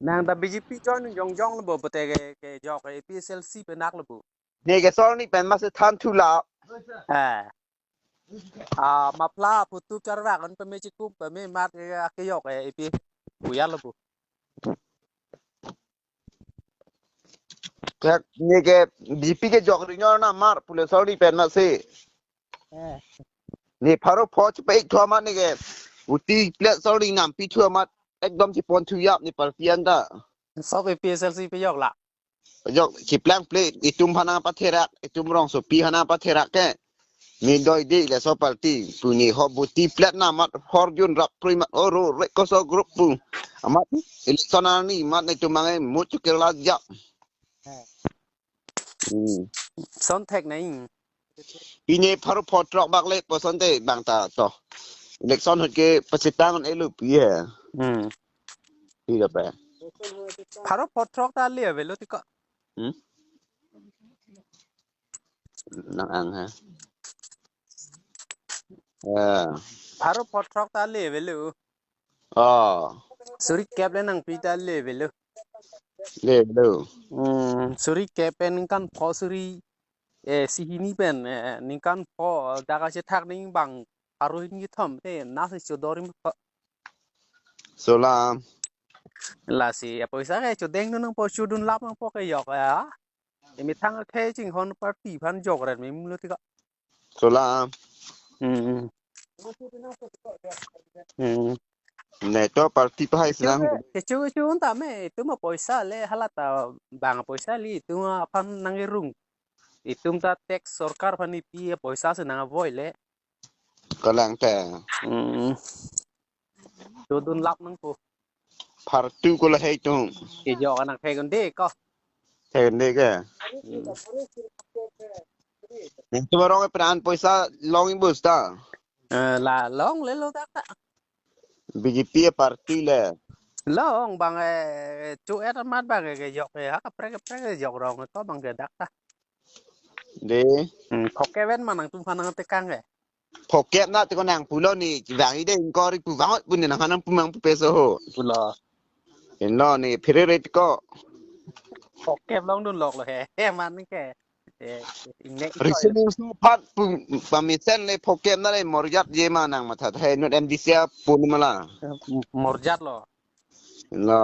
nàng ta BGP cho nó yong yong là bộ bật cái dọc cái PSLC bên nát là bộ nè cái số này bên mà sẽ than thu lão à mà pla putu charva kan peme chiku peme mat cái dọc cái AP buyar là bộ cái nè cái GP cái jog đi nhau na mar pule số này bên mà sẽ nè pharo phô chụp ek thua mà nè cái uti plate số này nằm pi thua mà ekdom chỉ pon thu yap nè partian ta sau cái PSLC bây giờ là jog chỉ plan plate itum hana patherak itum rong so pi hana patherak ke ni doi di le so parti puni ho buti plat na mat horjun rap primat oro rek ko so group pu amat eleksona ni mat ne tumangai mutu kerla ja son thạch này ini paru potrok bak le person te bang ta to elekson hot ke pasitang on elu pi he pi da pa pharo potrok ta lia về lúc thì có nang ang ha pharo potrok ta lia về lúc suri kẹp lên nàng pi ta lia về lúc le lu suri kẹp bên kan phò suri si hini pen ninkan phò daga che thak ning bang aro hini thom te na se chodorim solam là si poisa cái chodeng nang po chudun lap nang po cái yok à mi thang cái ching hon party phan jok ren mi lu ti có solam ne to parti pa hai sinang cái chú ta me tu mà poisa le halata bang poisa li tu ma phan nang irung itum ta tax sarkar phan pi poisa se nang avoid le kalang te chudun lap nang po partu ko la hai tu cái yok nang cái con đê có he ne ke ne tu rong pran poisa long bus ta là long le lo ta BJP parti le long bằng chú em mát bằng cái dọc cái hắc cái dọc rong có bằng cái đắt ta de có cái bên mà nàng tung phan nàng tê căng cái Pokep na te ko nang pulo ni vang ide ko ri pu vang pu ni na hanam pu mang pu peso ho là en lo ni phire re ko có cái long đun lọc là hè mà cái này reasoning su pat pu pa mi sen le pokep na le morjat je ma nang ma tha he not mdc pu ni mala morjat lo lo